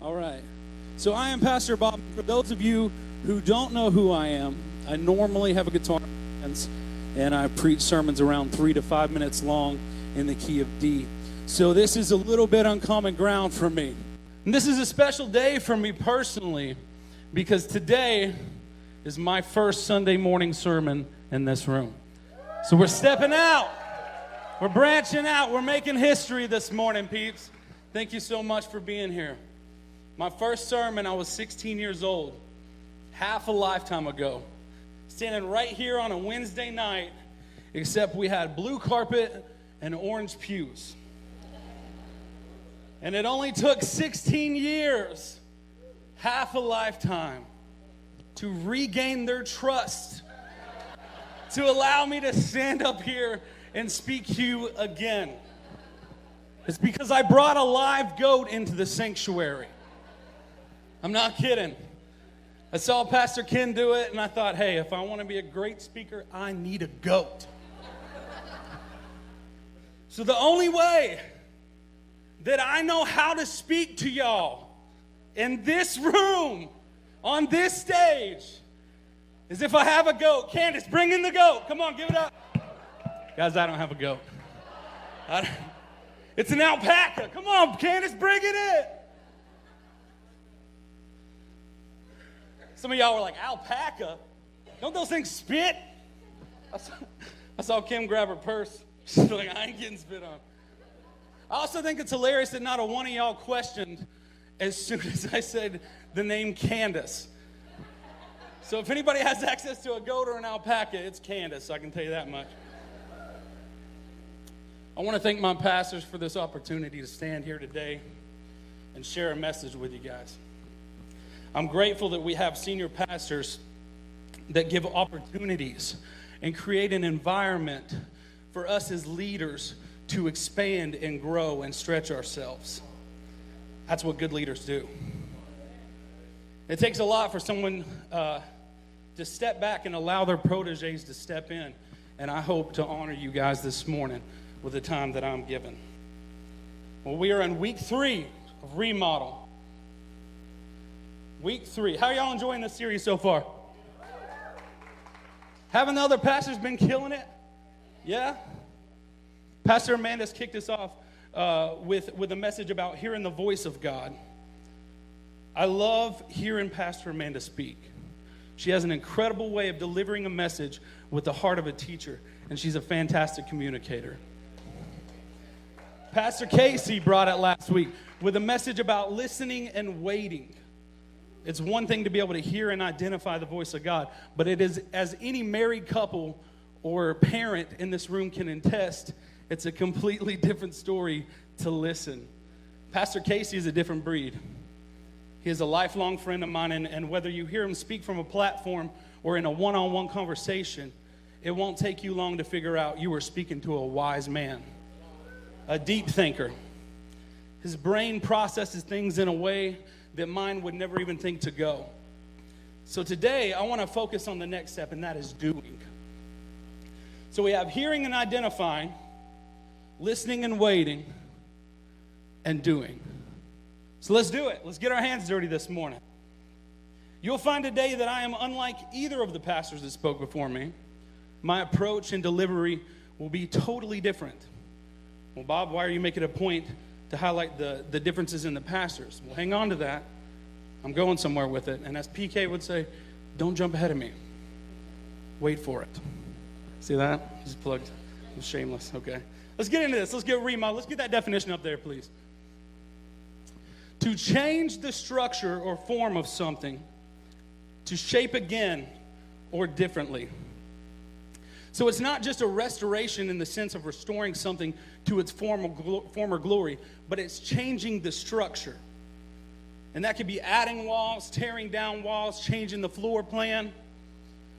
All right. So I am Pastor Bob. For those of you who don't know who I am, I normally have a guitar in my hands, and I preach sermons around 3 to 5 minutes long in the key of D. So this is a little bit uncommon ground for me. And this is a special day for me personally, because today is my first Sunday morning sermon in this room. So we're stepping out. We're branching out. We're making history this morning, peeps. Thank you so much for being here. My first sermon, I was 16 years old, half a lifetime ago, standing right here on a Wednesday night, except we had blue carpet and orange pews. And it only took 16 years, half a lifetime, to regain their trust, to allow me to stand up here and speak to you again. It's because I brought a live goat into the sanctuary. I'm not kidding. I saw Pastor Ken do it, and I thought, hey, if I want to be a great speaker, I need a goat. So the only way that I know how to speak to y'all in this room, on this stage, is if I have a goat. Candace, bring in the goat. Come on, give it up. Guys, I don't have a goat. It's an alpaca. Come on, Candace, bring it in. Some of y'all were like, alpaca? Don't those things spit? I saw Kim grab her purse. She's like, I ain't getting spit on. I also think it's hilarious that not a one of y'all questioned as soon as I said the name Candace. So if anybody has access to a goat or an alpaca, it's Candace, I can tell you that much. I want to thank my pastors for this opportunity to stand here today and share a message with you guys. I'm grateful that we have senior pastors that give opportunities and create an environment for us as leaders to expand and grow and stretch ourselves. That's what good leaders do. It takes a lot for someone to step back and allow their proteges to step in, and I hope to honor you guys this morning with the time that I'm given. Well, we are in week 3 of Remodel. Week 3. How are y'all enjoying this series so far? Haven't the other pastors been killing it? Yeah? Pastor Amanda's kicked us off with a message about hearing the voice of God. I love hearing Pastor Amanda speak. She has an incredible way of delivering a message with the heart of a teacher, and she's a fantastic communicator. Pastor Casey brought it last week with a message about listening and waiting. It's one thing to be able to hear and identify the voice of God, but it is, as any married couple or parent in this room can attest, it's a completely different story to listen. Pastor Casey is a different breed. He is a lifelong friend of mine, and whether you hear him speak from a platform or in a one-on-one conversation, it won't take you long to figure out you are speaking to a wise man, a deep thinker. His brain processes things in a way that mine would never even think to go. So today, I want to focus on the next step, and that is doing. So we have hearing and identifying, listening and waiting, and doing. So let's do it. Let's get our hands dirty this morning. You'll find today that I am unlike either of the pastors that spoke before me. My approach and delivery will be totally different. Well, Bob, why are you making a point to highlight the differences in the pastors? Well, hang on to that. I'm going somewhere with it. And as PK would say, don't jump ahead of me. Wait for it. See that? Just plugged. It was shameless. Okay. Let's get into this. Let's get remodel. Let's get that definition up there, please. To change the structure or form of something, to shape again or differently. So it's not just a restoration in the sense of restoring something to its former glory, but it's changing the structure. And that could be adding walls, tearing down walls, changing the floor plan.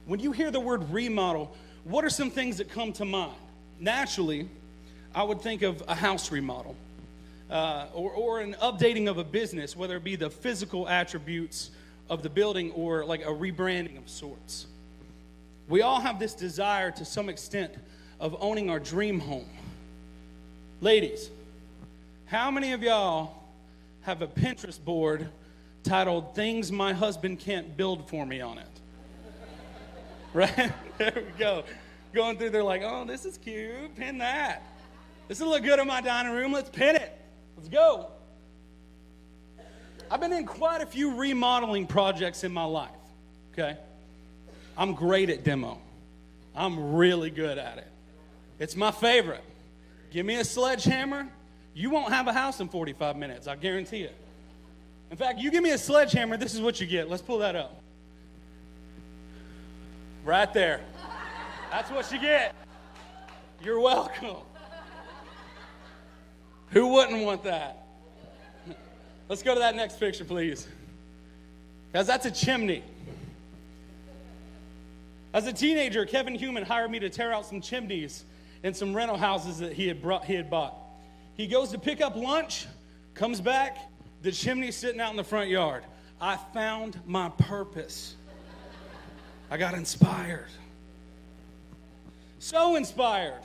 When you hear the word remodel, what are some things that come to mind? Naturally, I would think of a house remodel or an updating of a business, whether it be the physical attributes of the building or like a rebranding of sorts. We all have this desire to some extent of owning our dream home. Ladies, how many of y'all have a Pinterest board titled Things My Husband Can't Build For Me on it. Right? There we go. Going through there like, oh, this is cute. Pin that. This will look good in my dining room. Let's pin it. Let's go. I've been in quite a few remodeling projects in my life, okay? I'm great at demo. I'm really good at it. It's my favorite. Give me a sledgehammer, you won't have a house in 45 minutes, I guarantee it. In fact, you give me a sledgehammer, this is what you get. Let's pull that up. Right there. That's what you get. You're welcome. Who wouldn't want that? Let's go to that next picture, please. Guys, that's a chimney. As a teenager, Kevin Heumann hired me to tear out some chimneys in some rental houses that he had bought. He goes to pick up lunch, comes back, the chimney's sitting out in the front yard. I found my purpose. I got inspired. So inspired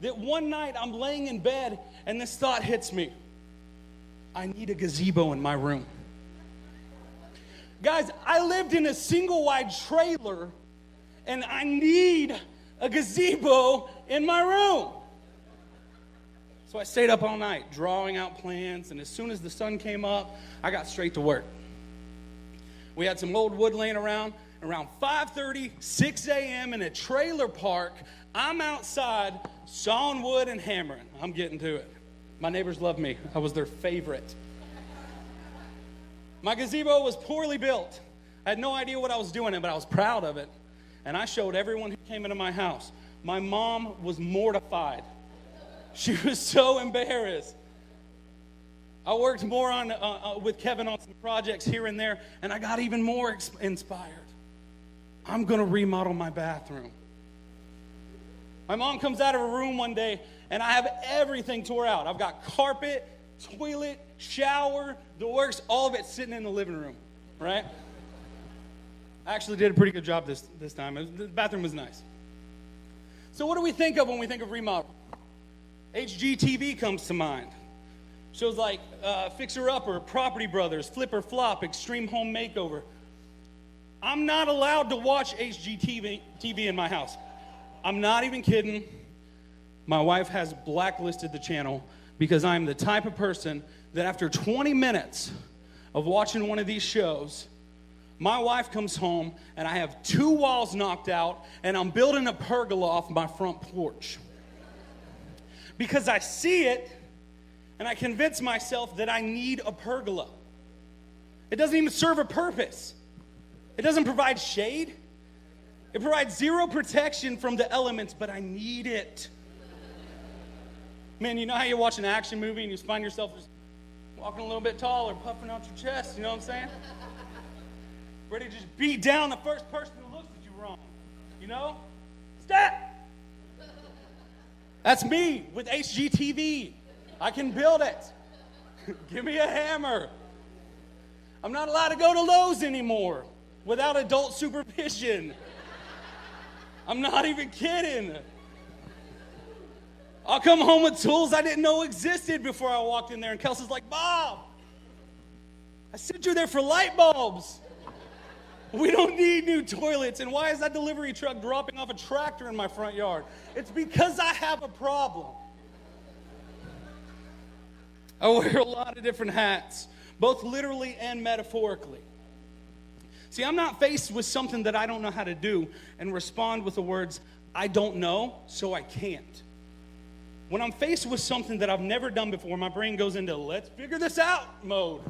that one night I'm laying in bed and this thought hits me. I need a gazebo in my room. Guys, I lived in a single-wide trailer and I need a gazebo in my room. So I stayed up all night drawing out plans, and as soon as the sun came up, I got straight to work. We had some old wood laying around 5:30, 6 a.m. in a trailer park. I'm outside sawing wood and hammering. I'm getting to it. My neighbors loved me. I was their favorite. My gazebo was poorly built. I had no idea what I was doing, but I was proud of it. And I showed everyone who came into my house. My mom was mortified. She was so embarrassed. I worked more on with Kevin on some projects here and there, and I got even more inspired. I'm going to remodel my bathroom. My mom comes out of her room one day, and I have everything tore out. I've got carpet, toilet, shower, the works, all of it sitting in the living room, right? I actually did a pretty good job this time. The bathroom was nice. So what do we think of when we think of remodel? HGTV comes to mind. Shows like Fixer Upper, Property Brothers, Flip or Flop, Extreme Home Makeover. I'm not allowed to watch HGTV in my house. I'm not even kidding. My wife has blacklisted the channel because I'm the type of person that after 20 minutes of watching one of these shows, my wife comes home and I have 2 walls knocked out and I'm building a pergola off my front porch. Because I see it and I convince myself that I need a pergola. It doesn't even serve a purpose. It doesn't provide shade. It provides zero protection from the elements, but I need it. Man, you know how you watch an action movie and you find yourself just walking a little bit tall or puffing out your chest, you know what I'm saying? Ready to just beat down the first person who looks at you wrong, you know? Stop! That's me with HGTV. I can build it. Give me a hammer. I'm not allowed to go to Lowe's anymore without adult supervision. I'm not even kidding. I'll come home with tools I didn't know existed before I walked in there, and Kelsey's like, Bob, I sent you there for light bulbs. We don't need new toilets. And why is that delivery truck dropping off a tractor in my front yard? It's because I have a problem. I wear a lot of different hats, both literally and metaphorically. See, I'm not faced with something that I don't know how to do and respond with the words, I don't know, so I can't. When I'm faced with something that I've never done before, my brain goes into let's figure this out mode.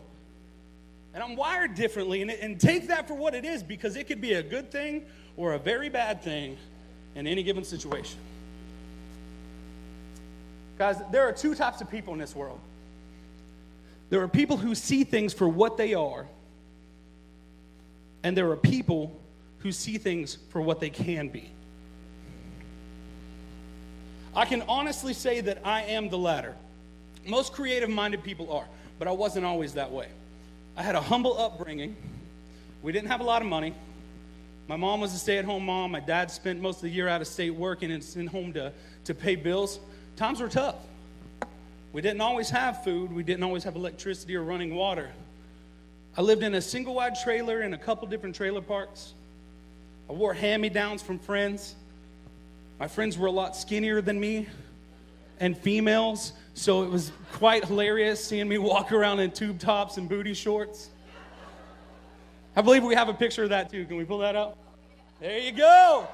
And I'm wired differently, and take that for what it is, because it could be a good thing or a very bad thing in any given situation. Guys, there are 2 types of people in this world. There are people who see things for what they are, and there are people who see things for what they can be. I can honestly say that I am the latter. Most creative-minded people are, but I wasn't always that way. I had a humble upbringing. We didn't have a lot of money. My mom was a stay-at-home mom. My dad spent most of the year out of state working and sent home to pay bills. Times were tough. We didn't always have food. We didn't always have electricity or running water. I lived in a single-wide trailer in a couple different trailer parks. I wore hand-me-downs from friends. My friends were a lot skinnier than me and females, so it was quite hilarious seeing me walk around in tube tops and booty shorts. I believe we have a picture of that too. Can we pull that up? There you go.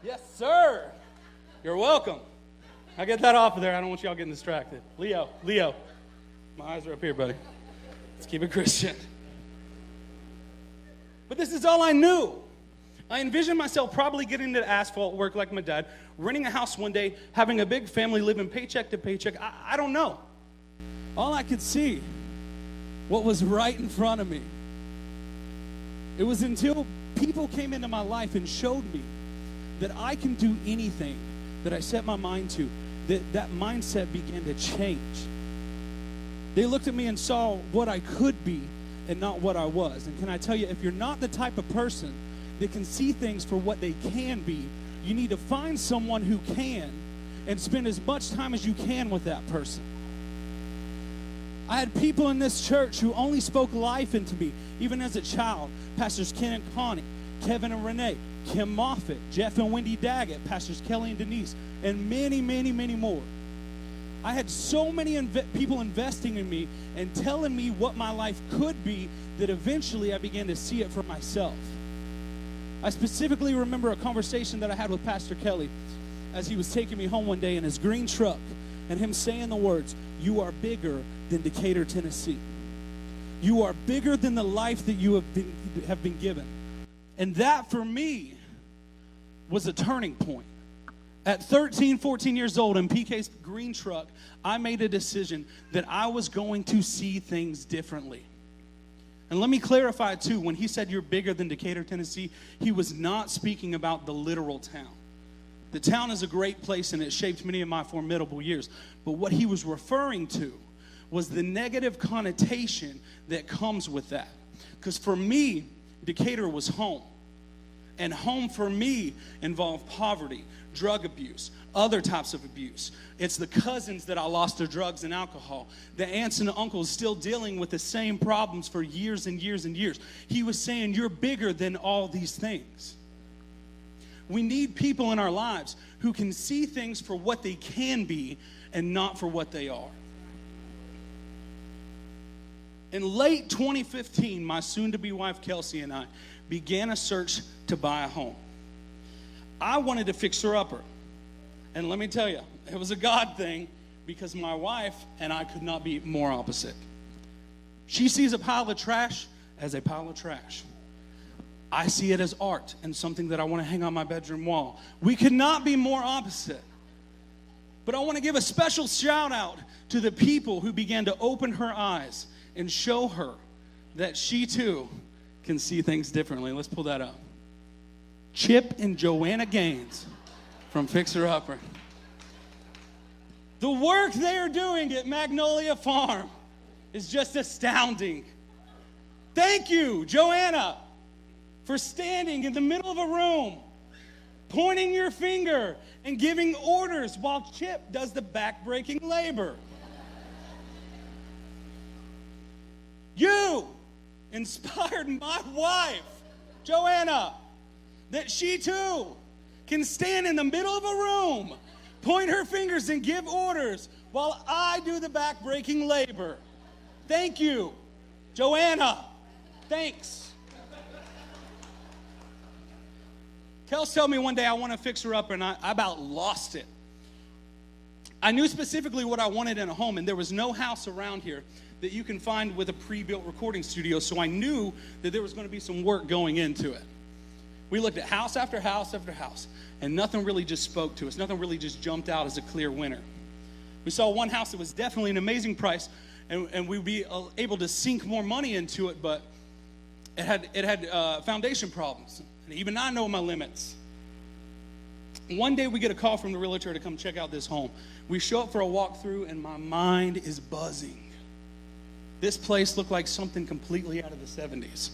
Yes, sir. You're welcome. I get that off of there. I don't want y'all getting distracted. Leo. My eyes are up here, buddy. Let's keep it Christian. But this is all I knew. I envisioned myself probably getting into asphalt work like my dad, renting a house one day, having a big family, living paycheck to paycheck. I don't know. All I could see, what was right in front of me. It was until people came into my life and showed me that I can do anything that I set my mind to, that mindset began to change. They looked at me and saw what I could be and not what I was. And can I tell you, if you're not the type of person that can see things for what they can be, you need to find someone who can and spend as much time as you can with that person. I had people in this church who only spoke life into me, even as a child. Pastors Ken and Connie, Kevin and Renee, Kim Moffitt, Jeff and Wendy Daggett, Pastors Kelly and Denise, and many, many, many more. I had so many people investing in me and telling me what my life could be that eventually I began to see it for myself. I specifically remember a conversation that I had with Pastor Kelly as he was taking me home one day in his green truck, and him saying the words, "You are bigger than Decatur, Tennessee. You are bigger than the life that you have been given." And that for me was a turning point. At 13, 14 years old in PK's green truck, I made a decision that I was going to see things differently. And let me clarify too, when he said you're bigger than Decatur, Tennessee, he was not speaking about the literal town. The town is a great place and it shaped many of my formidable years. But what he was referring to was the negative connotation that comes with that. Because for me, Decatur was home. And home for me involved poverty, drug abuse, other types of abuse. It's the cousins that I lost to drugs and alcohol. The aunts and uncles still dealing with the same problems for years and years and years. He was saying, you're bigger than all these things. We need people in our lives who can see things for what they can be and not for what they are. In late 2015, my soon-to-be wife, Kelsey, and I began a search to buy a home. I wanted to fix her upper. And let me tell you, it was a God thing because my wife and I could not be more opposite. She sees a pile of trash as a pile of trash. I see it as art and something that I want to hang on my bedroom wall. We could not be more opposite. But I want to give a special shout out to the people who began to open her eyes and show her that she too can see things differently. Let's pull that up. Chip and Joanna Gaines from Fixer Upper. The work they are doing at Magnolia Farm is just astounding. Thank you, Joanna, for standing in the middle of a room, pointing your finger and giving orders while Chip does the back-breaking labor. You inspired my wife, Joanna, that she too can stand in the middle of a room, point her fingers and give orders while I do the back-breaking labor. Thank you, Joanna. Thanks. Kels told me one day I want to fix her up, and I about lost it. I knew specifically what I wanted in a home, and there was no house around here that you can find with a pre-built recording studio, so I knew that there was going to be some work going into it. We looked at house after house after house, and nothing really just spoke to us. Nothing really just jumped out as a clear winner. We saw one house that was definitely an amazing price, and we'd be able to sink more money into it, but it had foundation problems. And even I know my limits. One day we get a call from the realtor to come check out this home. We show up for a walkthrough, and my mind is buzzing. This place looked like something completely out of the 70s.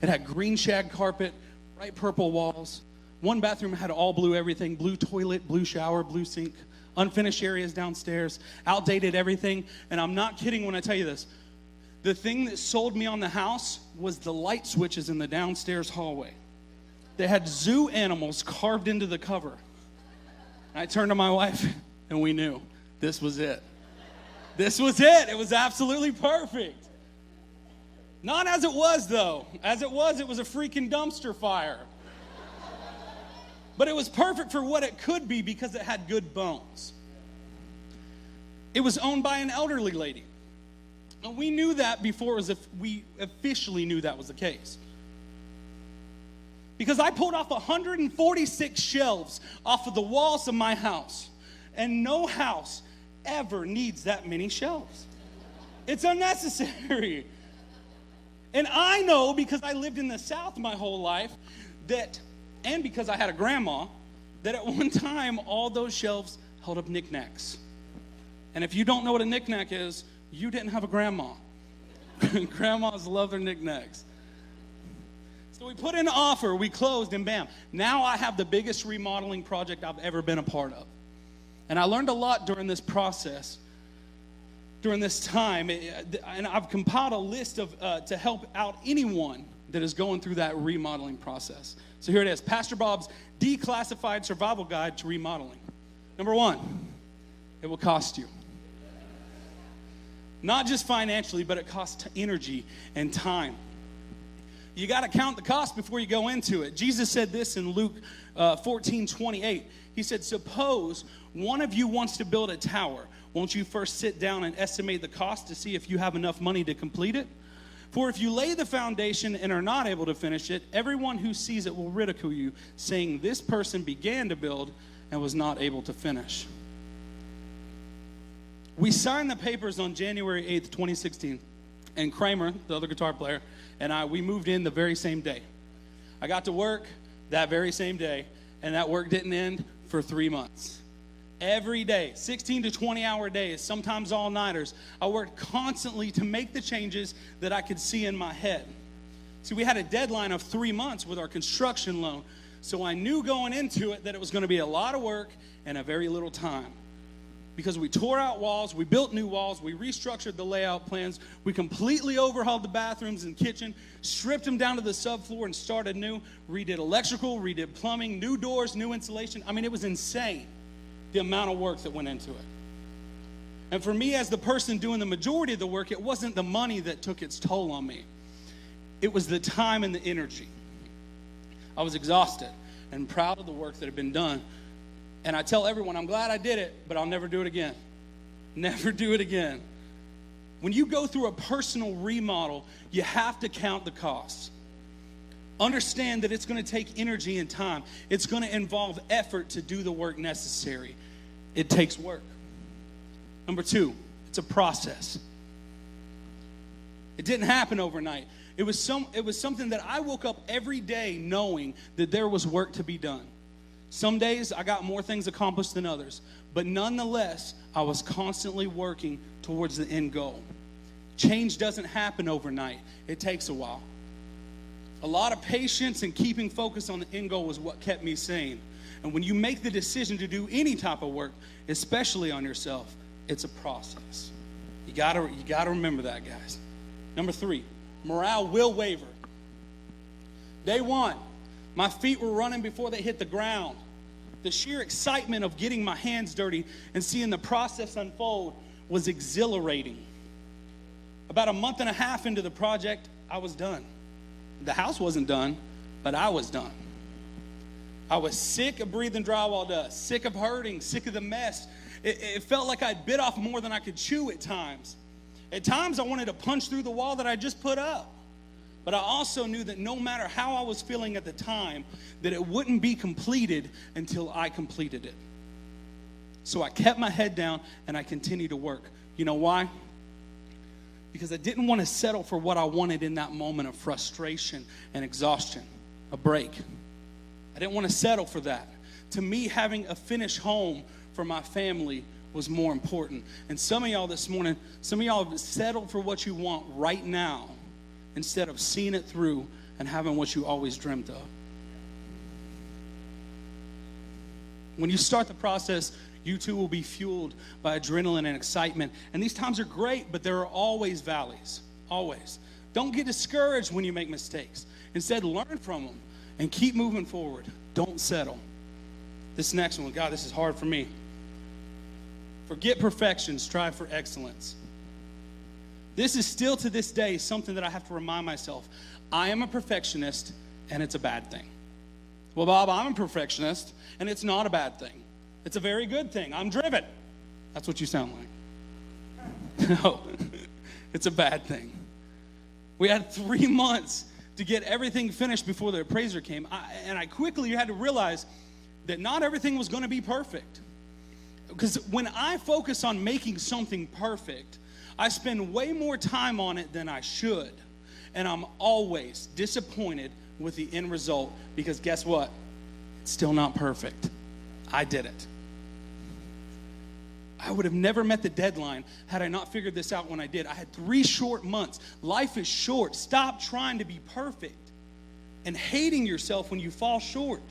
It had green shag carpet, bright purple walls. One bathroom had all blue everything, blue toilet, blue shower, blue sink, unfinished areas downstairs, outdated everything. And I'm not kidding when I tell you this. The thing that sold me on the house was the light switches in the downstairs hallway. They had zoo animals carved into the cover. And I turned to my wife, and we knew this was it. This was it. It was absolutely perfect. Not as it was, though. As it was a freaking dumpster fire. But it was perfect for what it could be because it had good bones. It was owned by an elderly lady. And we knew that before we officially knew that was the case. Because I pulled off 146 shelves off of the walls of my house. And no house ever needs that many shelves. It's unnecessary. And I know, because I lived in the South my whole life, and because I had a grandma, that at one time all those shelves held up knickknacks. And if you don't know what a knickknack is, you didn't have a grandma. Grandmas love their knickknacks. So we put in an offer, we closed, and bam. Now I have the biggest remodeling project I've ever been a part of. And I learned a lot during this process, during this time. And I've compiled a list to help out anyone that is going through that remodeling process. So here it is, Pastor Bob's Declassified Survival Guide to Remodeling. Number 1, it will cost you. Not just financially, but it costs energy and time. You got to count the cost before you go into it. Jesus said this in Luke 14:28. He said, suppose one of you wants to build a tower. Won't you first sit down and estimate the cost to see if you have enough money to complete it? For if you lay the foundation and are not able to finish it, everyone who sees it will ridicule you, saying this person began to build and was not able to finish. We signed the papers on January 8th, 2016, and Kramer, the other guitar player, and we moved in the very same day. I got to work that very same day, and that work didn't end for 3 months. Every day, 16 to 20-hour days, sometimes all-nighters, I worked constantly to make the changes that I could see in my head. See, we had a deadline of 3 months with our construction loan, so I knew going into it that it was going to be a lot of work and a very little time. Because we tore out walls, we built new walls, we restructured the layout plans, we completely overhauled the bathrooms and kitchen, stripped them down to the subfloor and started new, redid electrical, redid plumbing, new doors, new insulation. I mean, it was insane, the amount of work that went into it. And for me, as the person doing the majority of the work, it wasn't the money that took its toll on me. It was the time and the energy. I was exhausted and proud of the work that had been done. And I tell everyone, I'm glad I did it, but I'll never do it again. Never do it again. When you go through a personal remodel, you have to count the costs. Understand that it's going to take energy and time. It's going to involve effort to do the work necessary. It takes work. Number 2, it's a process. It didn't happen overnight. It was something that I woke up every day knowing that there was work to be done. Some days I got more things accomplished than others, but nonetheless, I was constantly working towards the end goal. Change doesn't happen overnight. It takes a while. A lot of patience and keeping focus on the end goal was what kept me sane. And when you make the decision to do any type of work, especially on yourself, it's a process. You gotta remember that, guys. Number 3, morale will waver. Day 1, my feet were running before they hit the ground. The sheer excitement of getting my hands dirty and seeing the process unfold was exhilarating. About a month and a half into the project, I was done. The house wasn't done, but I was done. I was sick of breathing drywall dust, sick of hurting, sick of the mess. It felt like I'd bit off more than I could chew at times. At times, I wanted to punch through the wall that I just put up. But I also knew that no matter how I was feeling at the time, that it wouldn't be completed until I completed it. So I kept my head down and I continued to work. You know why? Because I didn't want to settle for what I wanted in that moment of frustration and exhaustion, a break. I didn't want to settle for that. To me, having a finished home for my family was more important. And some of y'all this morning, some of y'all have settled for what you want right now instead of seeing it through and having what you always dreamt of. When you start the process, You too will be fueled by adrenaline and excitement. And these times are great, but there are always valleys. Always. Don't get discouraged when you make mistakes. Instead, learn from them and keep moving forward. Don't settle. This next one, God, this is hard for me. Forget perfection, strive for excellence. This is still to this day something that I have to remind myself. I am a perfectionist, and it's a bad thing. Well, Bob, I'm a perfectionist, and it's not a bad thing. It's a very good thing. I'm driven. That's what you sound like. No, it's a bad thing. We had 3 months to get everything finished before the appraiser came, and I quickly had to realize that not everything was going to be perfect. Because when I focus on making something perfect, I spend way more time on it than I should. And I'm always disappointed with the end result because guess what? It's still not perfect. I did it. I would have never met the deadline had I not figured this out when I did. I had 3 short months. Life is short. Stop trying to be perfect and hating yourself when you fall short.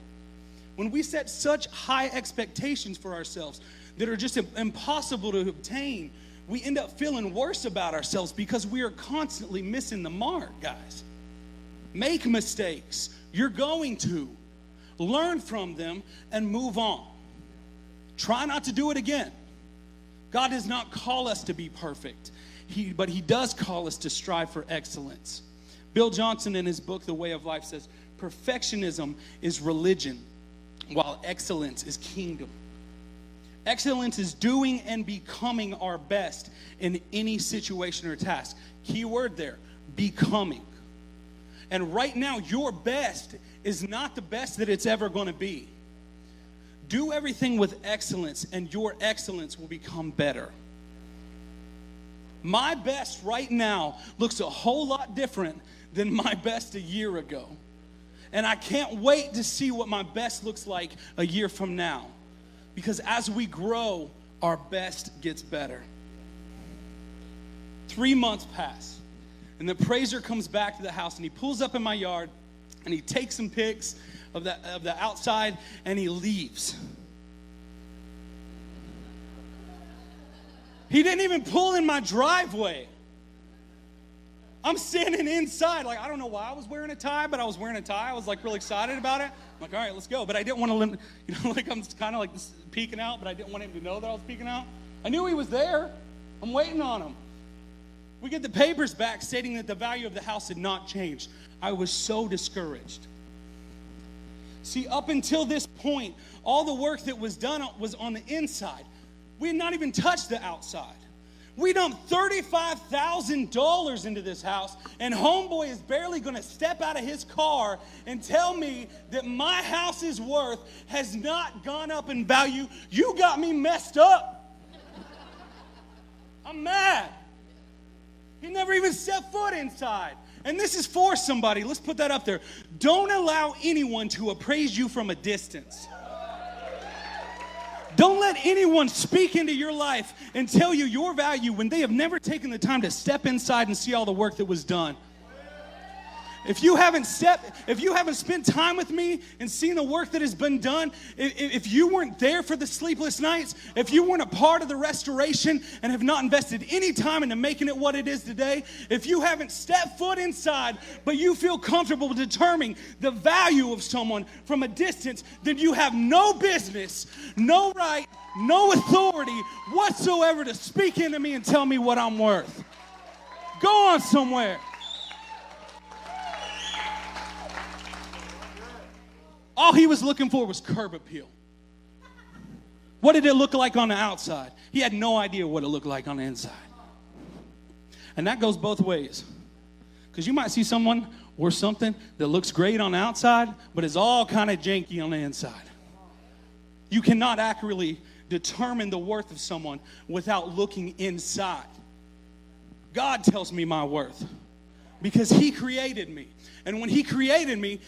When we set such high expectations for ourselves that are just impossible to obtain, we end up feeling worse about ourselves because we are constantly missing the mark, guys. Make mistakes. You're going to. Learn from them and move on. Try not to do it again. God does not call us to be perfect, but He does call us to strive for excellence. Bill Johnson, in his book, The Way of Life, says, perfectionism is religion, while excellence is kingdom. Excellence is doing and becoming our best in any situation or task. Key word there, becoming. And right now, your best is not the best that it's ever going to be. Do everything with excellence, and your excellence will become better. My best right now looks a whole lot different than my best a year ago. And I can't wait to see what my best looks like a year from now. Because as we grow, our best gets better. 3 months pass, and the appraiser comes back to the house, and he pulls up in my yard, and he takes some pics of the outside, and he leaves. He didn't even pull in my driveway. I'm standing inside, like, I don't know why I was wearing a tie, but I was wearing a tie. I was like really excited about it. I'm like, all right, let's go. But I didn't want to, like I'm kind of like peeking out, but I didn't want him to know that I was peeking out. I knew he was there. I'm waiting on him. We get the papers back stating that the value of the house had not changed. I was so discouraged. See, up until this point, all the work that was done was on the inside. We had not even touched the outside. We dumped $35,000 into this house, and homeboy is barely going to step out of his car and tell me that my house's worth has not gone up in value. You got me messed up. I'm mad. He never even set foot inside. And this is for somebody. Let's put that up there. Don't allow anyone to appraise you from a distance. Don't let anyone speak into your life and tell you your value when they have never taken the time to step inside and see all the work that was done. If you haven't spent time with me and seen the work that has been done, if you weren't there for the sleepless nights, if you weren't a part of the restoration and have not invested any time into making it what it is today, if you haven't stepped foot inside, but you feel comfortable determining the value of someone from a distance, then you have no business, no right, no authority whatsoever to speak into me and tell me what I'm worth. Go on somewhere. All he was looking for was curb appeal. What did it look like on the outside? He had no idea what it looked like on the inside. And that goes both ways. Because you might see someone or something that looks great on the outside, but is all kind of janky on the inside. You cannot accurately determine the worth of someone without looking inside. God tells me my worth because He created me. And when He created me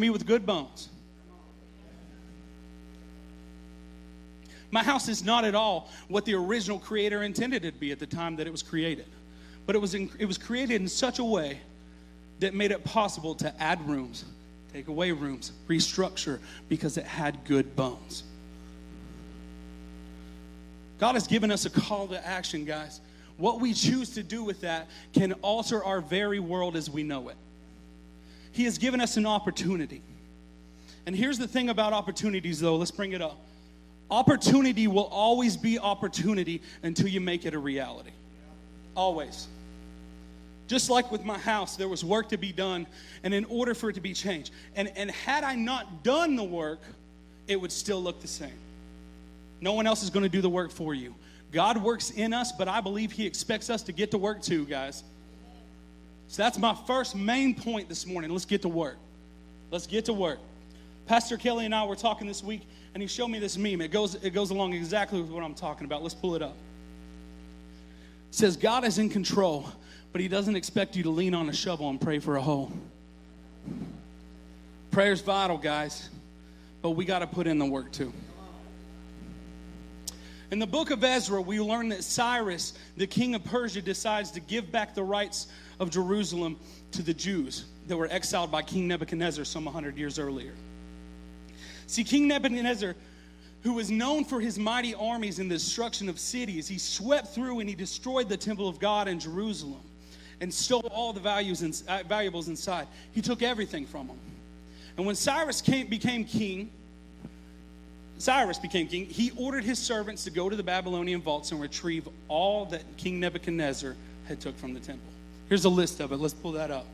with good bones. My house is not at all what the original creator intended it to be at the time that it was created. But it was created in such a way that made it possible to add rooms, take away rooms, restructure, because it had good bones. God has given us a call to action, guys. What we choose to do with that can alter our very world as we know it. He has given us an opportunity. And here's the thing about opportunities, though. Let's bring it up. Opportunity will always be opportunity until you make it a reality. Always. Just like with my house, there was work to be done, and in order for it to be changed. And had I not done the work, it would still look the same. No one else is going to do the work for you. God works in us, but I believe He expects us to get to work too, guys. So that's my first main point this morning. Let's get to work. Let's get to work. Pastor Kelly and I were talking this week, and he showed me this meme. It goes along exactly with what I'm talking about. Let's pull it up. It says, God is in control, but He doesn't expect you to lean on a shovel and pray for a hole. Prayer's vital, guys, but we got to put in the work too. In the book of Ezra, we learn that Cyrus, the king of Persia, decides to give back the rights of Jerusalem to the Jews that were exiled by King Nebuchadnezzar some 100 years earlier. See, King Nebuchadnezzar, who was known for his mighty armies and the destruction of cities, he swept through and he destroyed the temple of God in Jerusalem and stole all the valuables inside. He took everything from them. And when Cyrus became king, he ordered his servants to go to the Babylonian vaults and retrieve all that King Nebuchadnezzar had took from the temple. Here's a list of it. Let's pull that up.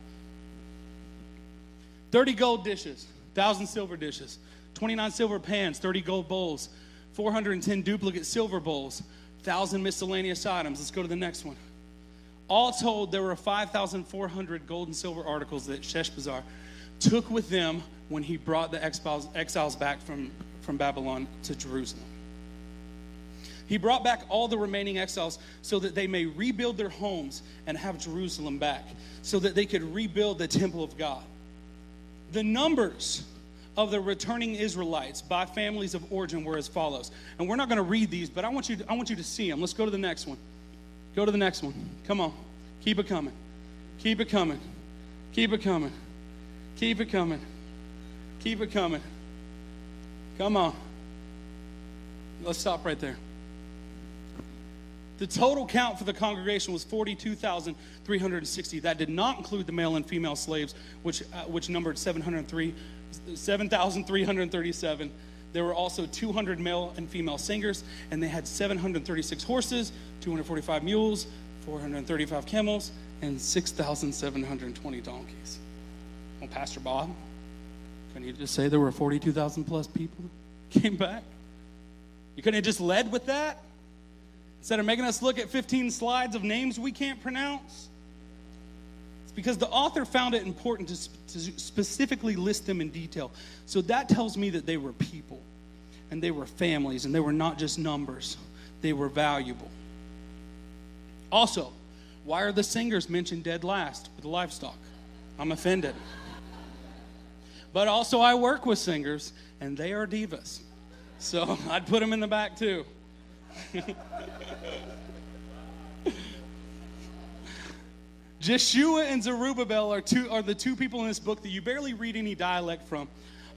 30 gold dishes, 1,000 silver dishes, 29 silver pans, 30 gold bowls, 410 duplicate silver bowls, 1,000 miscellaneous items. Let's go to the next one. All told, there were 5,400 gold and silver articles that Sheshbazzar took with them when he brought the exiles back from Babylon to Jerusalem. He brought back all the remaining exiles so that they may rebuild their homes and have Jerusalem back, so that they could rebuild the temple of God. The numbers of the returning Israelites by families of origin were as follows. And we're not going to read these, but I want you to see them. Let's go to the next one. Go to the next one. Come on. Keep it coming. Keep it coming. Keep it coming. Keep it coming. Keep it coming. Come on. Let's stop right there. The total count for the congregation was 42,360. That did not include the male and female slaves, which numbered 7,337. There were also 200 male and female singers, and they had 736 horses, 245 mules, 435 camels, and 6,720 donkeys. Well, Pastor Bob, couldn't you just say there were 42,000 plus people that came back? You couldn't have just led with that? Instead of making us look at 15 slides of names we can't pronounce? It's because the author found it important to specifically list them in detail. So that tells me that they were people, and they were families, and they were not just numbers. They were valuable. Also, why are the singers mentioned dead last with the livestock? I'm offended. But also, I work with singers, and they are divas. So I'd put them in the back too. Jeshua and Zerubbabel are the two people in this book that you barely read any dialect from.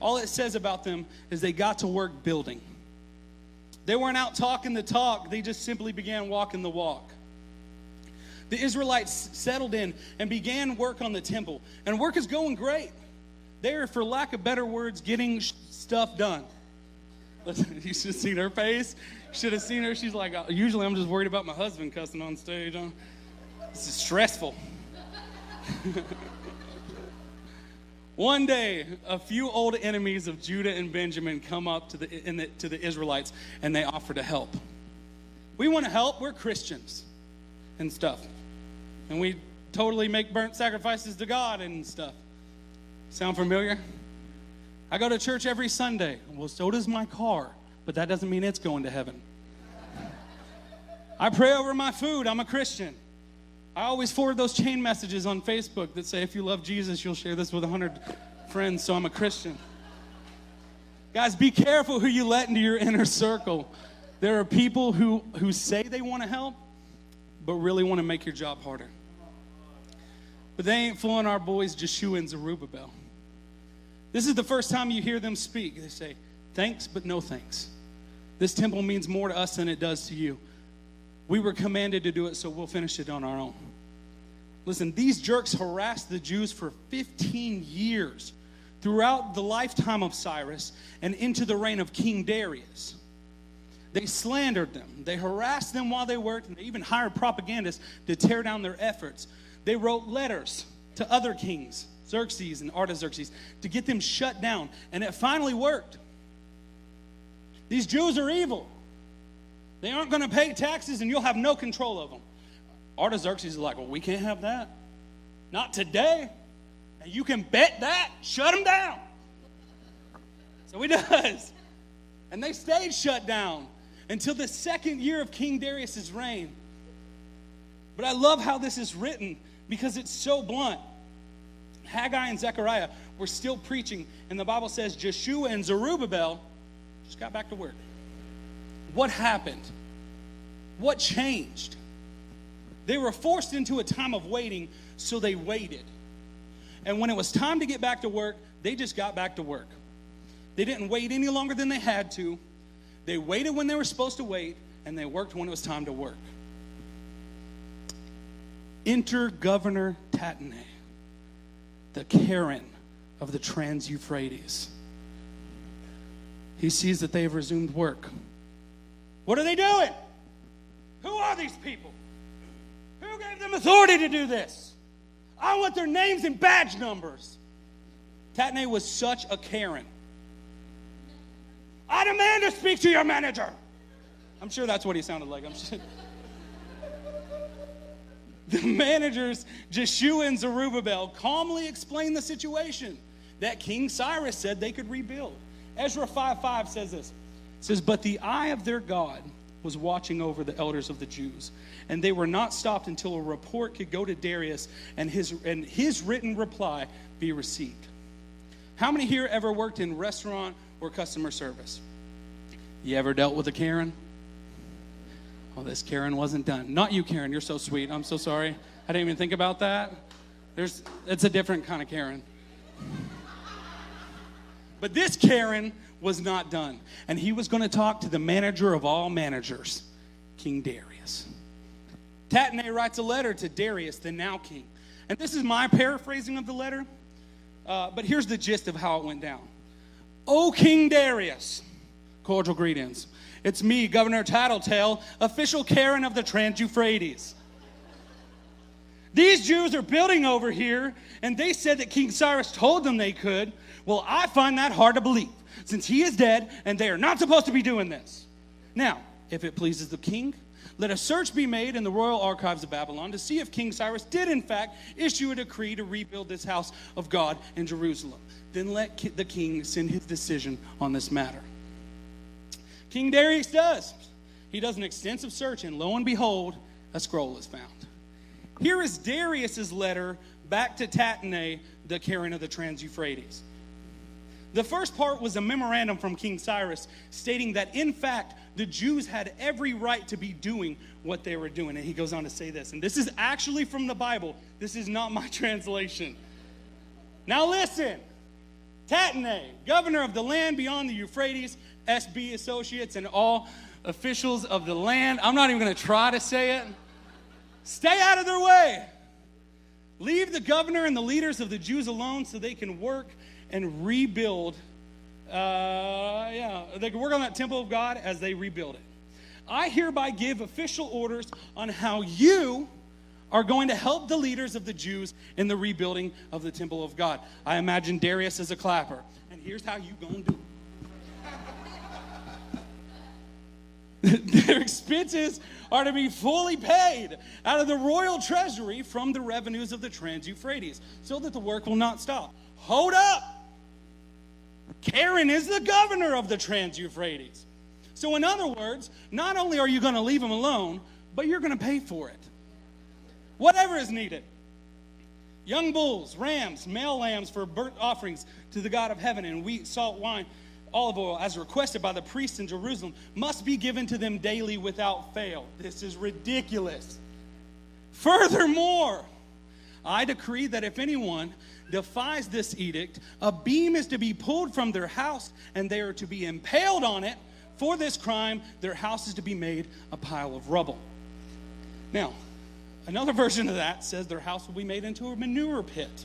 All it says about them is they got to work building. They weren't out talking the talk. They just simply began walking the walk. The Israelites settled in and began work on the temple. And work is going great. They are, for lack of better words, getting stuff done. Listen, you should have seen her face. You should have seen her. She's like, usually I'm just worried about my husband cussing on stage. This is stressful. One day, a few old enemies of Judah and Benjamin come up to the Israelites, and they offer to help. We want to help. We're Christians and stuff. And we totally make burnt sacrifices to God and stuff. Sound familiar? I go to church every Sunday. Well, so does my car, but that doesn't mean it's going to heaven. I pray over my food. I'm a Christian. I always forward those chain messages on Facebook that say, if you love Jesus, you'll share this with 100 friends, so I'm a Christian. Guys, be careful who you let into your inner circle. There are people who say they want to help, but really want to make your job harder. But they ain't fooling our boys Jeshua and Zerubbabel. This is the first time you hear them speak. They say, thanks, but no thanks. This temple means more to us than it does to you. We were commanded to do it, so we'll finish it on our own. Listen, these jerks harassed the Jews for 15 years throughout the lifetime of Cyrus and into the reign of King Darius. They slandered them. They harassed them while they worked, and they even hired propagandists to tear down their efforts. They wrote letters to other kings, Xerxes and Artaxerxes, to get them shut down, and it finally worked. These Jews are evil. They aren't going to pay taxes, and you'll have no control of them. Artaxerxes is like, well, we can't have that. Not today. And you can bet that. Shut them down. So he does. And they stayed shut down until the second year of King Darius' reign. But I love how this is written because it's so blunt. Haggai and Zechariah were still preaching, and the Bible says Joshua and Zerubbabel just got back to work. What happened? What changed? They were forced into a time of waiting, so they waited. And when it was time to get back to work, they just got back to work. They didn't wait any longer than they had to. They waited when they were supposed to wait, and they worked when it was time to work. Enter Governor Tatnai, the Karen of the Trans-Euphrates. He sees that they have resumed work. What are they doing? Who are these people? Who gave them authority to do this? I want their names and badge numbers. Tatnai was such a Karen. I demand to speak to your manager. I'm sure that's what he sounded like. The managers, Joshua and Zerubbabel, calmly explained the situation that King Cyrus said they could rebuild. Ezra 5:5 says this. It says, but the eye of their God was watching over the elders of the Jews, and they were not stopped until a report could go to Darius and his written reply be received. How many here ever worked in restaurant or customer service? You ever dealt with a Karen? Oh, this Karen wasn't done. Not you, Karen. You're so sweet. I'm so sorry. I didn't even think about that. It's a different kind of Karen. But this Karen was not done. And he was going to talk to the manager of all managers, King Darius. Tatnai writes a letter to Darius, the now king. And this is my paraphrasing of the letter. But here's the gist of how it went down. O King Darius, cordial greetings. It's me, Governor Tattletale, official Karen of the Trans-Euphrates. These Jews are building over here, and they said that King Cyrus told them they could. Well, I find that hard to believe, since he is dead, and they are not supposed to be doing this. Now, if it pleases the king, let a search be made in the royal archives of Babylon to see if King Cyrus did, in fact, issue a decree to rebuild this house of God in Jerusalem. Then let the king send his decision on this matter. King Darius does. He does an extensive search, and lo and behold, a scroll is found. Here is Darius's letter back to Tatnai, the Karen of the Trans-Euphrates. The first part was a memorandum from King Cyrus stating that, in fact, the Jews had every right to be doing what they were doing. And he goes on to say this, and this is actually from the Bible. This is not my translation. Now listen. Tatnai, governor of the land beyond the Euphrates, SB associates, and all officials of the land. I'm not even going to try to say it. Stay out of their way. Leave the governor and the leaders of the Jews alone so they can work and rebuild. They can work on that temple of God as they rebuild it. I hereby give official orders on how you are going to help the leaders of the Jews in the rebuilding of the temple of God. I imagine Darius as a clapper. And here's how you gonna do it. Their expenses are to be fully paid out of the royal treasury from the revenues of the Trans-Euphrates, so that the work will not stop. Hold up! Karen is the governor of the Trans-Euphrates. So in other words, not only are you going to leave him alone, but you're going to pay for it. Whatever is needed. Young bulls, rams, male lambs for burnt offerings to the God of heaven, and wheat, salt, wine, olive oil, as requested by the priests in Jerusalem, must be given to them daily without fail. This is ridiculous. Furthermore, I decree that if anyone defies this edict, a beam is to be pulled from their house, and they are to be impaled on it For this crime, their house is to be made a pile of rubble. Now, another version of that says their house will be made into a manure pit.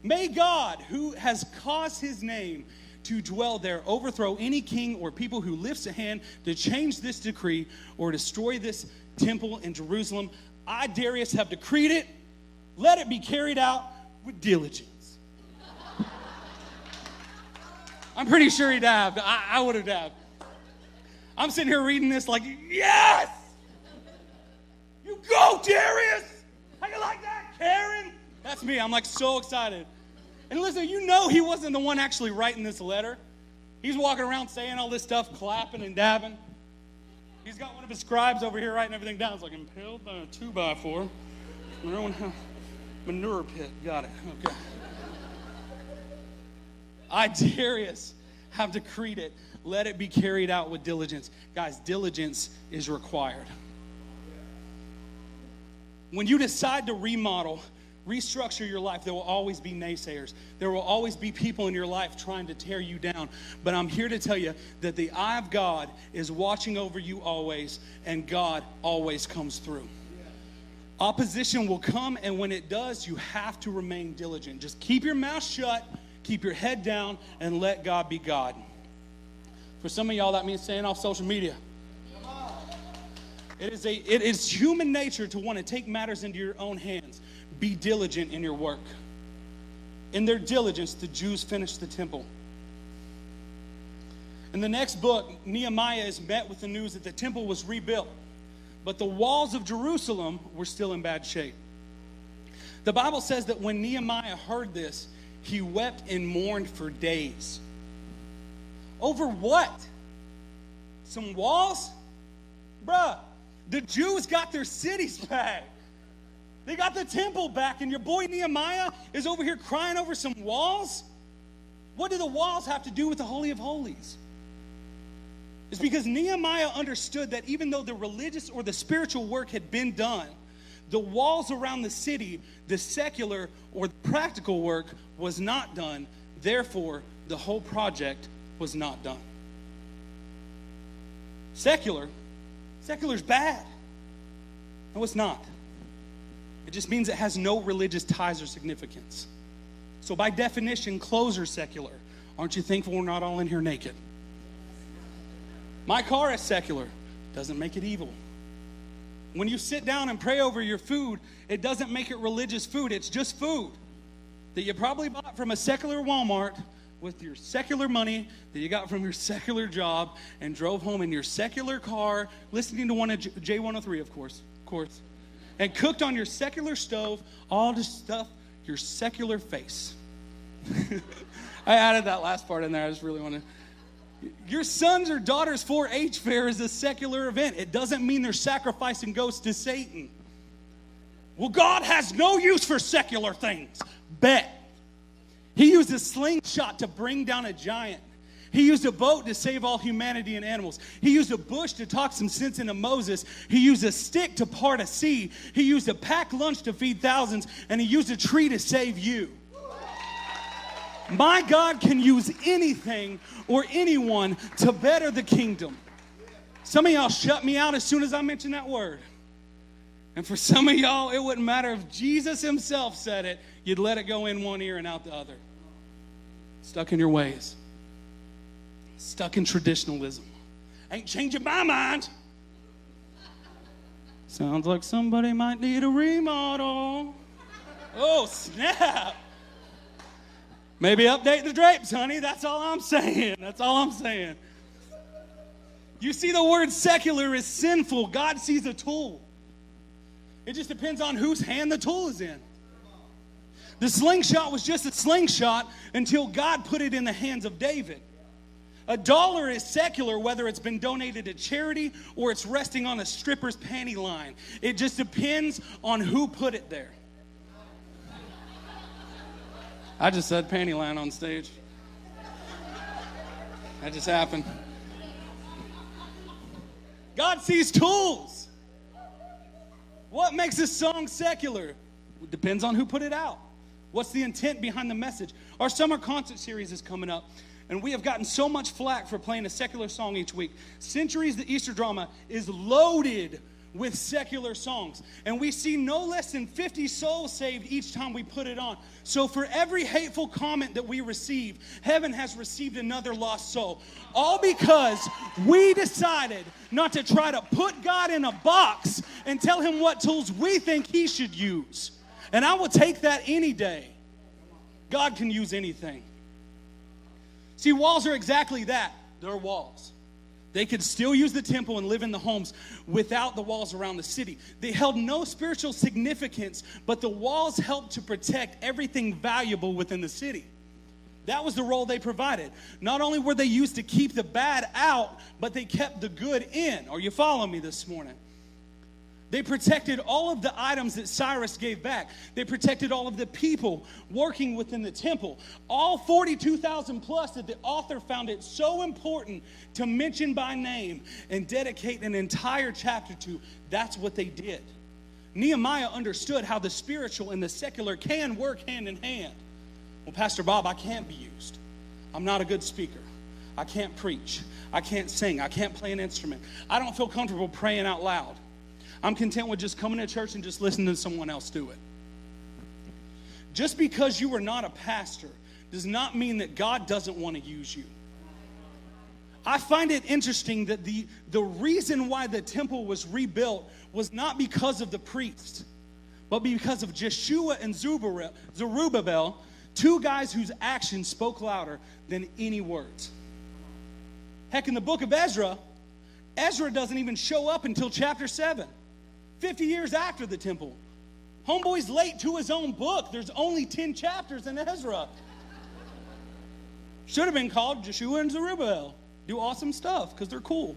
May God, who has caused his name to dwell there, overthrow any king or people who lifts a hand to change this decree or destroy this temple in Jerusalem. I, Darius, have decreed it. Let it be carried out with diligence. I'm pretty sure he'd have. I would have dabbed. I'm sitting here reading this like, yes! You go, Darius! How you like that, Karen? That's me. I'm like so excited. And listen, you know he wasn't the one actually writing this letter. He's walking around saying all this stuff, clapping and dabbing. He's got one of his scribes over here writing everything down. It's like impaled by a 2x4. Manure pit. Got it. Okay. I, Darius, have decreed it. Let it be carried out with diligence. Guys, diligence is required. When you decide to remodel, restructure your life, there will always be naysayers. There will always be people in your life trying to tear you down. But I'm here to tell you that the eye of God is watching over you always, and God always comes through. Opposition will come, and when it does, you have to remain diligent. Just keep your mouth shut, keep your head down, and let God be God. For some of y'all, that means staying off social media. It is human nature to want to take matters into your own hands. Be diligent in your work. In their diligence, the Jews finished the temple. In the next book, Nehemiah is met with the news that the temple was rebuilt, but the walls of Jerusalem were still in bad shape. The Bible says that when Nehemiah heard this, he wept and mourned for days. Over what? Some walls? Bruh, the Jews got their cities back. They got the temple back, and your boy Nehemiah is over here crying over some walls? What do the walls have to do with the Holy of Holies? It's because Nehemiah understood that even though the religious or the spiritual work had been done, the walls around the city, the secular or the practical work was not done. Therefore, the whole project was not done. Secular's bad. No, it's not. It just means it has no religious ties or significance. So by definition, clothes are secular. Aren't you thankful we're not all in here naked? My car is secular. Doesn't make it evil. When you sit down and pray over your food, it doesn't make it religious food. It's just food that you probably bought from a secular Walmart with your secular money that you got from your secular job and drove home in your secular car, listening to one of J103, of course, and cooked on your secular stove, all to stuff your secular face. I added that last part in there. I just really want to. Your son's or daughter's 4-H fair is a secular event. It doesn't mean they're sacrificing goats to Satan. Well, God has no use for secular things. Bet. He used a slingshot to bring down a giant. He used a boat to save all humanity and animals. He used a bush to talk some sense into Moses. He used a stick to part a sea. He used a packed lunch to feed thousands. And he used a tree to save you. My God can use anything or anyone to better the kingdom. Some of y'all shut me out as soon as I mention that word. And for some of y'all, it wouldn't matter if Jesus himself said it. You'd let it go in one ear and out the other. Stuck in your ways. Stuck in traditionalism. Ain't changing my mind. Sounds like somebody might need a remodel. Oh, snap. Maybe update the drapes, honey. That's all I'm saying. That's all I'm saying. You see, the word secular is sinful. God sees a tool. It just depends on whose hand the tool is in. The slingshot was just a slingshot until God put it in the hands of David. $1 is secular, whether it's been donated to charity or it's resting on a stripper's panty line. It just depends on who put it there. I just said panty line on stage. That just happened. God sees tools. What makes a song secular? It depends on who put it out. What's the intent behind the message? Our summer concert series is coming up. and we have gotten so much flack for playing a secular song each week. Centuries, the Easter drama, is loaded with secular songs. And we see no less than 50 souls saved each time we put it on. So for every hateful comment that we receive, heaven has received another lost soul. All because we decided not to try to put God in a box and tell him what tools we think he should use. And I will take that any day. God can use anything. See, walls are exactly that. They're walls. They could still use the temple and live in the homes without the walls around the city. They held no spiritual significance, but the walls helped to protect everything valuable within the city. That was the role they provided. Not only were they used to keep the bad out, but they kept the good in. Are you following me this morning? They protected all of the items that Cyrus gave back. They protected all of the people working within the temple. All 42,000 plus that the author found it so important to mention by name and dedicate an entire chapter to. That's what they did. Nehemiah understood how the spiritual and the secular can work hand in hand. Well, Pastor Bob, I can't be used. I'm not a good speaker. I can't preach. I can't sing. I can't play an instrument. I don't feel comfortable praying out loud. I'm content with just coming to church and just listening to someone else do it. Just because you are not a pastor does not mean that God doesn't want to use you. I find it interesting that the reason why the temple was rebuilt was not because of the priests, but because of Jeshua and Zerubbabel, two guys whose actions spoke louder than any words. Heck, in the book of Ezra doesn't even show up until chapter 7. 50 years after the temple. Homeboy's late to his own book. There's only 10 chapters in Ezra. Should have been called Jeshua and Zerubbabel. Do awesome stuff because they're cool.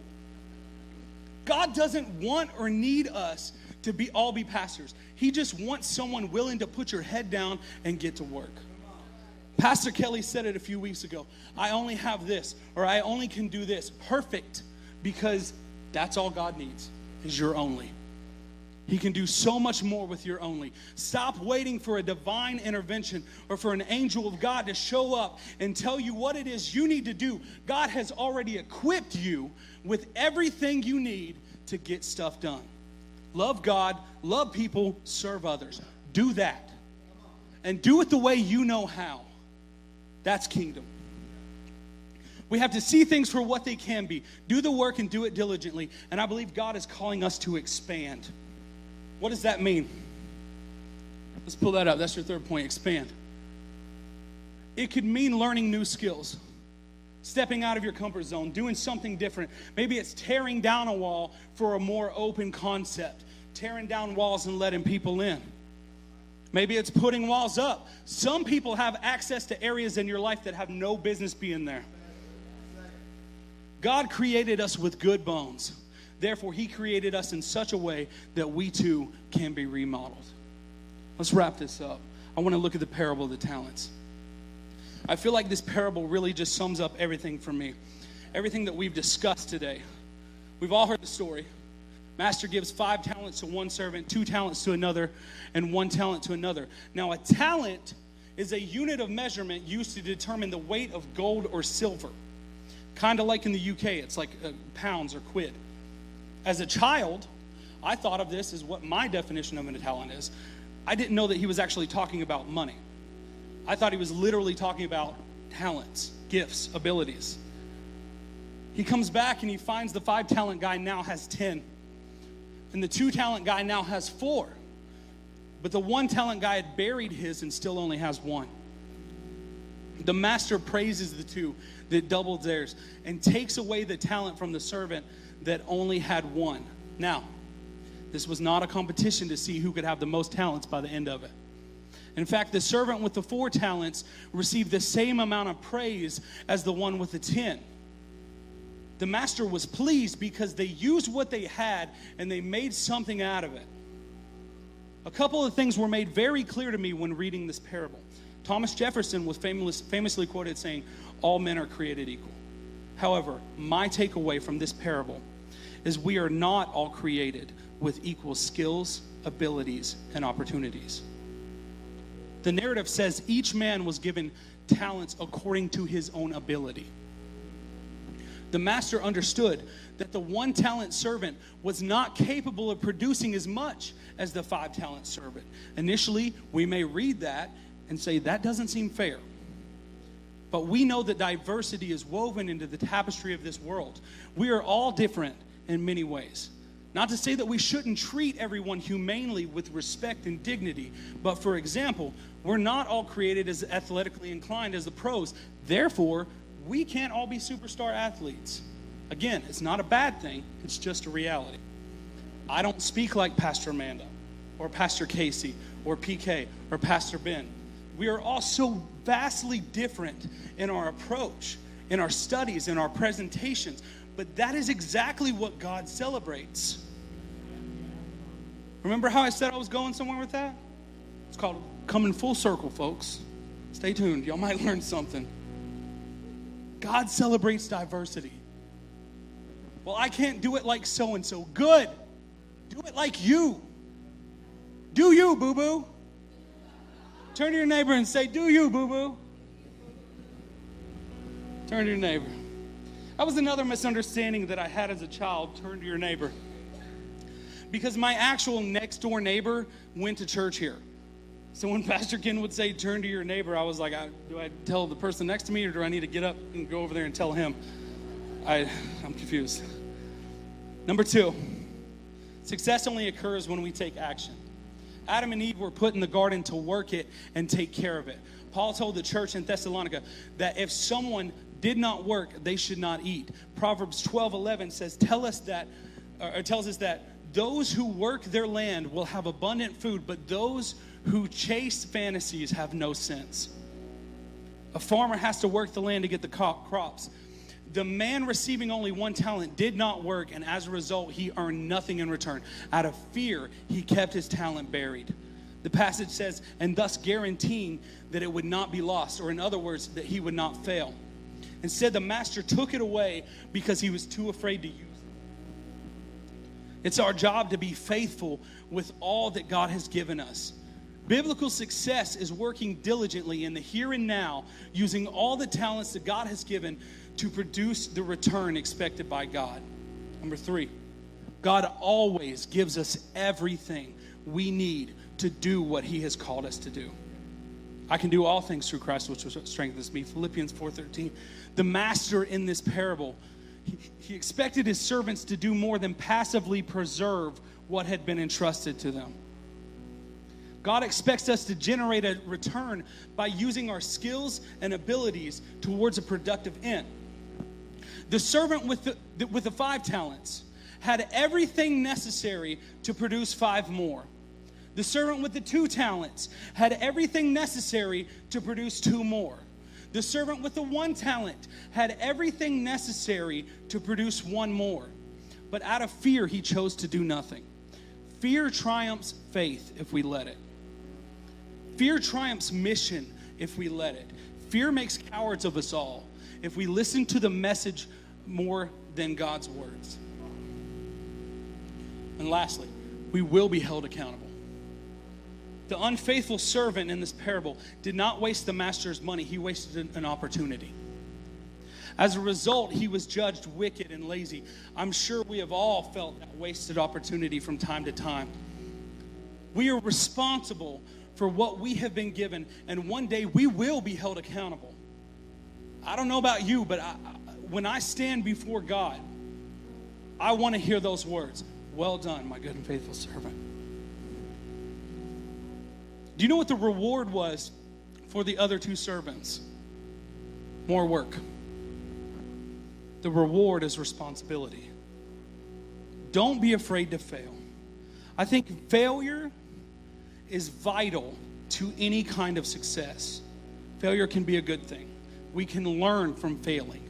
God doesn't want or need us to all be pastors. He just wants someone willing to put your head down and get to work. Pastor Kelly said it a few weeks ago. I only have this, or I only can do this. Perfect, because that's all God needs is your only. He can do so much more with your only. Stop waiting for a divine intervention or for an angel of God to show up and tell you what it is you need to do. God has already equipped you with everything you need to get stuff done. Love God, love people, serve others. Do that. And do it the way you know how. That's kingdom. We have to see things for what they can be. Do the work and do it diligently. And I believe God is calling us to expand. What does that mean? Let's pull that up. That's your third point, expand. It could mean learning new skills, stepping out of your comfort zone, doing something different. Maybe it's tearing down a wall for a more open concept, tearing down walls and letting people in. Maybe it's putting walls up. Some people have access to areas in your life that have no business being there. God created us with good bones. Therefore, he created us in such a way that we too can be remodeled. Let's wrap this up. I want to look at the parable of the talents. I feel like this parable really just sums up everything for me. Everything that we've discussed today. We've all heard the story. Master gives 5 talents to one servant, 2 talents to another, and 1 talent to another. Now, a talent is a unit of measurement used to determine the weight of gold or silver. Kind of like in the UK, it's like pounds or quid. As a child, I thought of this as what my definition of a talent is. I didn't know that he was actually talking about money. I thought he was literally talking about talents, gifts, abilities. He comes back and he finds the 5-talent guy now has 10. And the 2-talent guy now has 4. But the 1-talent guy had buried his and still only has 1. The master praises the 2 that doubled theirs and takes away the talent from the servant that only had 1. Now, this was not a competition to see who could have the most talents by the end of it. In fact, the servant with the 4 talents received the same amount of praise as the one with the 10. The master was pleased because they used what they had and they made something out of it. A couple of things were made very clear to me when reading this parable. Thomas Jefferson was famously quoted saying, "All men are created equal." However, my takeaway from this parable is we are not all created with equal skills, abilities, and opportunities. The narrative says each man was given talents according to his own ability. The master understood that the 1-talent servant was not capable of producing as much as the 5-talent servant. Initially, we may read that and say, that doesn't seem fair. But we know that diversity is woven into the tapestry of this world. We are all different in many ways. Not to say that we shouldn't treat everyone humanely with respect and dignity, but for example, we're not all created as athletically inclined as the pros. Therefore, we can't all be superstar athletes. Again, it's not a bad thing, it's just a reality. I don't speak like Pastor Amanda, or Pastor Casey, or PK, or Pastor Ben. We are all so vastly different in our approach, in our studies, in our presentations. But that is exactly what God celebrates. Remember how I said I was going somewhere with that? It's called coming full circle, folks. Stay tuned. Y'all might learn something. God celebrates diversity. Well, I can't do it like so-and-so. Good. Do it like you. Do you, boo-boo. Turn to your neighbor and say, do you, boo-boo. Turn to your neighbor. That was another misunderstanding that I had as a child. Turn to your neighbor. Because my actual next door neighbor went to church here. So when Pastor Ken would say, turn to your neighbor, I was like, do I tell the person next to me, or do I need to get up and go over there and tell him? I'm confused. Number 2, success only occurs when we take action. Adam and Eve were put in the garden to work it and take care of it. Paul told the church in Thessalonica that if someone did not work, they should not eat. Proverbs 12:11 says, tells us that those who work their land will have abundant food, but those who chase fantasies have no sense. A farmer has to work the land to get the crops. The man receiving only 1 talent did not work, and as a result, he earned nothing in return. Out of fear, he kept his talent buried. The passage says, and thus guaranteeing that it would not be lost, or in other words, that he would not fail. Instead, the master took it away because he was too afraid to use it. It's our job to be faithful with all that God has given us. Biblical success is working diligently in the here and now, using all the talents that God has given to produce the return expected by God. Number 3, God always gives us everything we need to do what he has called us to do. I can do all things through Christ, which strengthens me. Philippians 4:13. The master in this parable, he expected his servants to do more than passively preserve what had been entrusted to them. God expects us to generate a return by using our skills and abilities towards a productive end. The servant with the 5 talents had everything necessary to produce 5 more. The servant with the 2 talents had everything necessary to produce 2 more. The servant with the 1 talent had everything necessary to produce 1 more. But out of fear, he chose to do nothing. Fear triumphs faith if we let it. Fear triumphs mission if we let it. Fear makes cowards of us all if we listen to the message more than God's words. And lastly, we will be held accountable. The unfaithful servant in this parable did not waste the master's money. He wasted an opportunity. As a result, he was judged wicked and lazy. I'm sure we have all felt that wasted opportunity from time to time. We are responsible for what we have been given, and one day we will be held accountable. I don't know about you, but when I stand before God, I want to hear those words. Well done, my good and faithful servant. Do you know what the reward was for the other 2 servants? More work. The reward is responsibility. Don't be afraid to fail. I think failure is vital to any kind of success. Failure can be a good thing. We can learn from failing.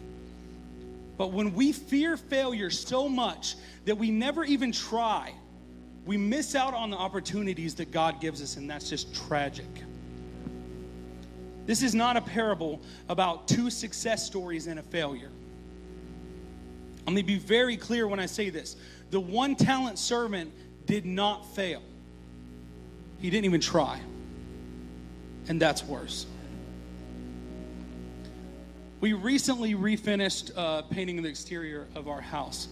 But when we fear failure so much that we never even try, we miss out on the opportunities that God gives us, and that's just tragic. This is not a parable about 2 success stories and a failure. I'm going to be very clear when I say this. The 1 talent servant did not fail. He didn't even try. And that's worse. We recently refinished painting the exterior of our house.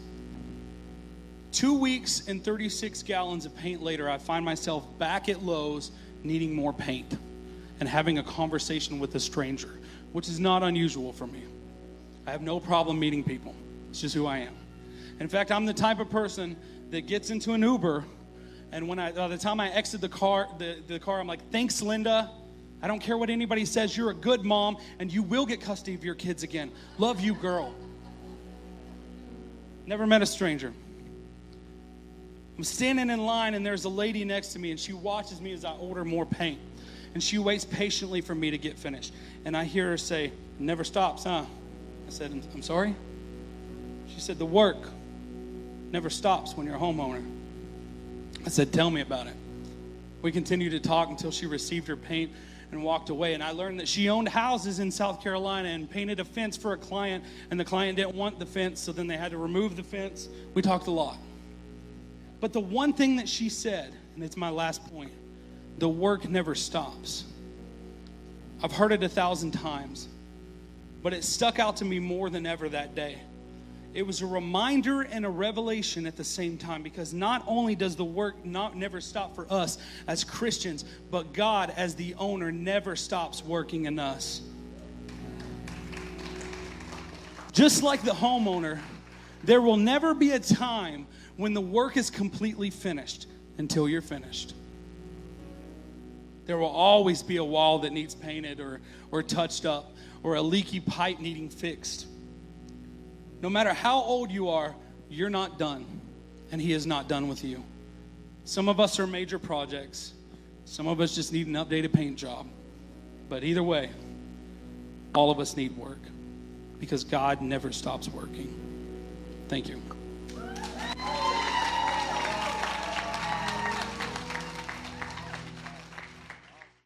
2 weeks and 36 gallons of paint later, I find myself back at Lowe's needing more paint and having a conversation with a stranger, which is not unusual for me. I have no problem meeting people. It's just who I am. In fact, I'm the type of person that gets into an Uber, and by the time I exit the car, I'm like, thanks, Linda. I don't care what anybody says. You're a good mom, and you will get custody of your kids again. Love you, girl. Never met a stranger. I'm standing in line, and there's a lady next to me, and she watches me as I order more paint. And she waits patiently for me to get finished. And I hear her say, "It never stops, huh?" I said, "I'm sorry?" She said, "The work never stops when you're a homeowner." I said, "Tell me about it." We continued to talk until she received her paint and walked away. And I learned that she owned houses in South Carolina and painted a fence for a client, and the client didn't want the fence, so then they had to remove the fence. We talked a lot. But the one thing that she said, and it's my last point, the work never stops. I've heard it 1,000 times, but it stuck out to me more than ever that day. It was a reminder and a revelation at the same time, because not only does the work never stop for us as Christians, but God as the owner never stops working in us. Just like the homeowner, there will never be a time when the work is completely finished until you're finished. There will always be a wall that needs painted or touched up, or a leaky pipe needing fixed. No matter how old you are, you're not done, and He is not done with you. Some of us are major projects. Some of us just need an updated paint job. But either way, all of us need work, because God never stops working. Thank you.